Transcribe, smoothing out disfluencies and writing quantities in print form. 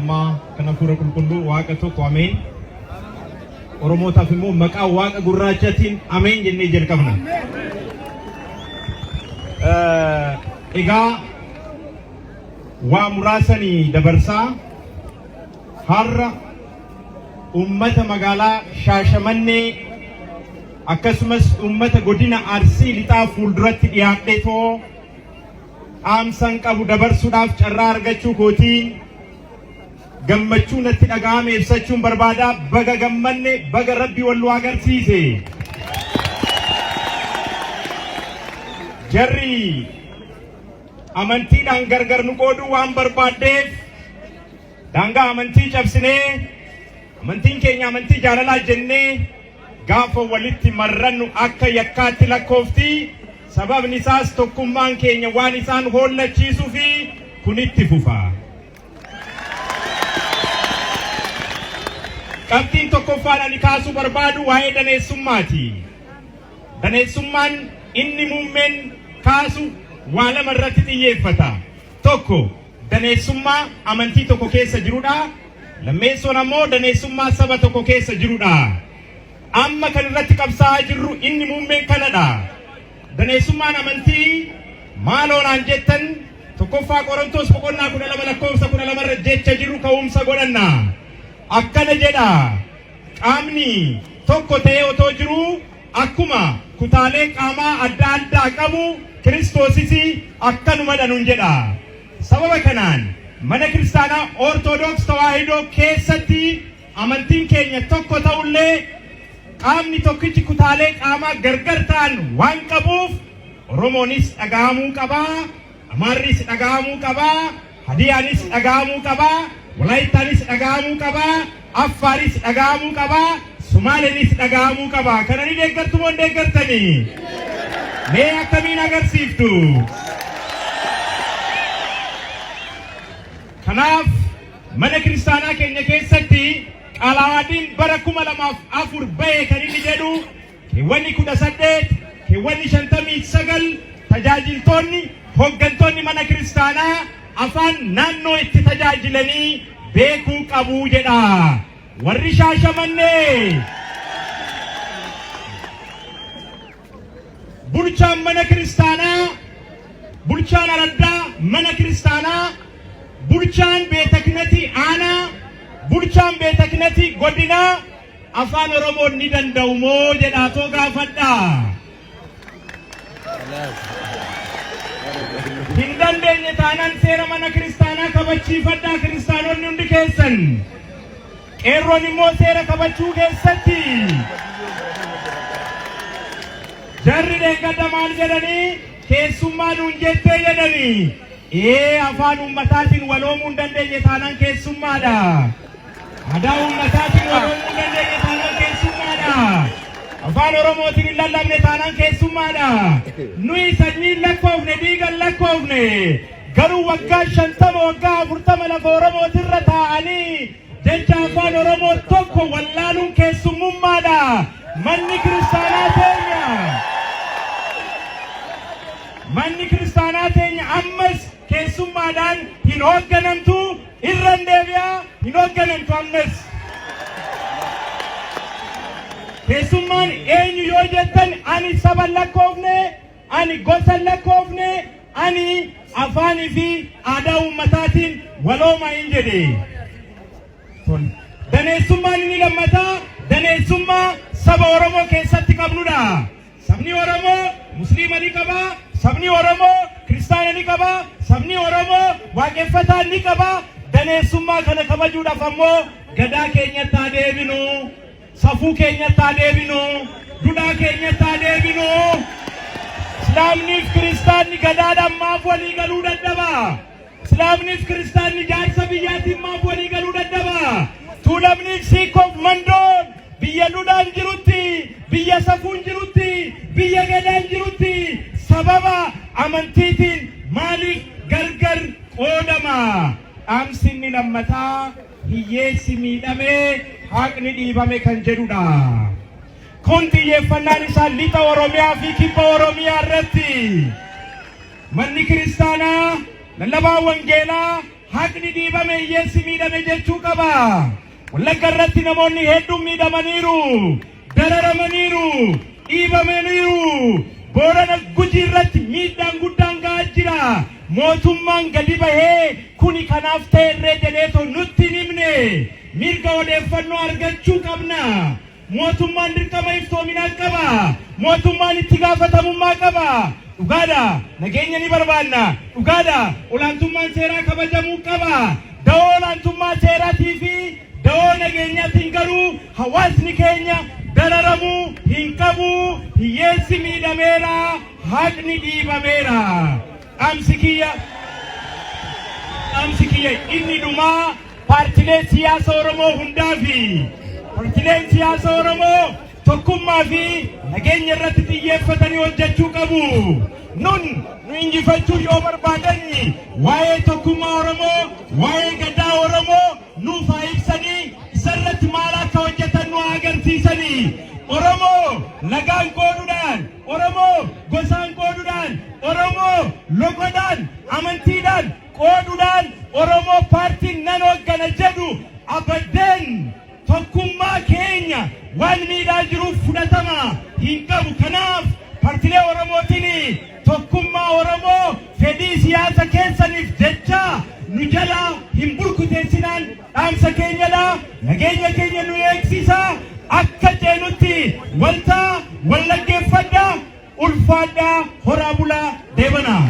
ilmaa kan hafuura qulqulluu waaqa tokko ameen. Oromootaaf immoo maqaa waaqa gurraachatiin ameen jennee jalqabna. Egaa waa muraasanii dabarsaa har'a ummata magaalaa Shaashamannee akkasumas ummata godina Arsii lixaa fuulduratti dhiyaadhee too dhaamsan qabu dabarsuudhaaf carraa argachuu kootiin gammachuu natti dhaga'ame ibsachuun barbaada. Baga gammanne, baga Rabbi wal agarsiise. Jarri amantiidhaan gargar nu qooduu waan barbaaddeef daangaa amantii cabsinee amantiin keenya amantii jaalalaa jennee gaafa walitti marrannu akka yakkaatti lakkoofti. Sababni isaas tokkummaan keenya waan isaan hollachiisuu fi kunitti fufa. Qabxiin tokkoffaadhaan kaasuu barbaadu waa'ee daneessummaati. Daneessummaan inni muummeen kaasu waa lama irratti xiyyeeffata. Tokko daneessummaa amantii tokko keessa jirudha. Lammeessoon ammoo daneessummaa saba tokko keessa jirudha. Amma kan irratti qabsaa'aa jirru inni muummeen kanadha. Daneessummaan amantii maaloonaan jettan tokkoffaa Qorontos boqonnaa 12 lakkoofsa 12 irra jecha jiru ka'umsa godhanna. Akkana jedha, qaamni tokko ta'ee otoo jiru akkuma kutaalee qaamaa adda addaa qabu Kiristoosis akkanuma dhanuun jedha. Sababa kanaan mana kiristaanaa Ortodoks Tawaahidoo keessatti amantiin keenya tokko ta'ullee qaamni tokkichi kutaalee qaamaa gargar ta'an waan qabuuf Oromoonis dhaga'amuu qabaa, Amaarris dhaga'amuu qabaa, Hadiyaanis dhaga'amuu qabaa, Walaayitaanis dhaga'amuu qabaa, Affaaris dhaga'amuu qabaa, Sumaaleenis dhaga'amuu qabaa. Kana ni deeggartu moo deeggartanii? Mee akkamiin agarsiiftu? Kanaaf mana kiristaanaa keenya keessatti Qalawaadiin bara 2004 bahe kan inni jedhu keewwanni 18 keewwanni 59 tajaajiltoonni hoggantoonni mana kiristaanaa afaan naannoo itti tajaajilanii beekuu qabu jedha. Warri Shaashamannee bulchaan mana kiristaanaa, bulchaan araddaa mana kiristaanaa, bulchaan beeta kinetii aanaa, bulchaan beeta kinetii godinaa afaan Oromoon ni danda'u moo jedhaatoo gaafadha. Hin dandeenye taanaan seera mana kiristaanaa kabachiifadhaa kiristaanonni hundi keessan. Qeerroon immoo seera kabachuu keessatti. Jarri deeggadda maal jedhanii keessummaa nuun jettee jedhanii. Afaan ummataatiin waloomuu hin dandeenye taanaan keessummaadha. Aadaa ummataatiin waloomuu hin dandeenye taanaan keessummaadha. Afaan Oromootiin hin lallabne taanaan keessummaadha. Nuyi sanyiin lakkoofne dhiigan lakkoofne garuu waggaa 50 waggaa 40 lafa Oromootirra taa'anii jecha afaan Oromoo tokko wallaaluun keessummummaadha. Manni kiristaanaa teenya. Manni kiristaanaa teenya ammas keessummaadhaan hin hoogganamtu, irra deebi'aa hin hoogganamtu ammas. Keessummaan eenyu yoo jettan ani saba lakkoofne, ani gosa lakkoofne, ani afaanii fi aadaa ummataatiin walooma hin jedhe. Daneessummaan inni lammataa daneessummaa saba Oromoo keessatti qabnudha. Sabni Oromoo Musliima ni qaba, sabni Oromoo Kiristaana ni qaba, sabni Oromoo waaqeffataa ni qaba. Daneessummaa kana kabajuudhaaf ammoo gadaa keenyatti haa deebinu, safuu keenyatti haa deebinu, duudhaa keenyatti haa deebinu. Islaamniif Kiristaanni gadaadhaan maaf walii galuu dadhaba? Islaamniif Kiristaanni jaarsa biyyaatiin maaf walii galuu dadhaba? Tuulamniif siikoof mandoon biyya duudhaan jirutti, biyya safuun jirutti, biyya gadaan jirutti sababa amantiitiin maaliif gargar qoodama? Dhaamsinni lammataa hiyyeessi miidhamee haqni dhiibame kan jedhudha. Kun xiyyeeffannaan isaa lixa Oromiyaa fi kibba Oromiyaa irratti. Manni kiristaanaa lallabaa wangeelaa haqni dhiibame hiyyeessi miidhame jechuu qaba. Wallagga irratti namoonni hedduun miidhamaniiru, dararamaniiru, dhiibamaniiru. Boorana Gujii irratti miidhaan guddaan ga'aa jira. Mootummaan gadi bahee kuni kanaaf ta'erree jedheetoo nutti hin himne. Mirga odeeffannoo argachuu qabna. Mootummaan dirqama iftoominaa qaba. Mootummaan itti gaafatamummaa qaba. Dhugaadha, nageenya ni barbaanna. Dhugaadha, olaantummaan seeraa kabajamuu qaba. Da'oo olaantummaa seeraatii fi da'oo nageenyaatiin garuu hawaasni keenya dararamuu hin qabu. Hiyyeessi miidhameera, haqni dhiibameera. Dhaamsi kiyya inni dhumaa paartilee siyaasa Oromoo hundaafi. Paartileen siyaasa Oromoo tokkummaa fi nageenya irratti xiyyeeffatanii hojjechuu qabu. Nu injifachuu yoo barbaadani waa'ee tokkummaa Oromoo, waa'ee gadaa Oromoo nuuf haa ibsanii, isarratti maal akka hojjetan nu agarsiisanii. Oromoo nagaan qooduudhaan, Oromoo gosaan qooduudhaan, Oromoo loqodhaan, amantiidhaan qooduudhaan Oromoo paartiin nan hooggana jedhu abaddeen tokkummaa keenya waan miidhaa jiruuf fudhatama hin qabu. Kanaaf paartilee Oromootiin tokkummaa Oromoo fedhii siyaasa keessaniif jecha nu jala hin burkuteessinaan dhaamsa keenyadha. Nageenya keenya nu eegsisa. Akka ceenutti waltaa wallaggeeffadhaa, ulfaadhaa, horaa bulaa deebanaa.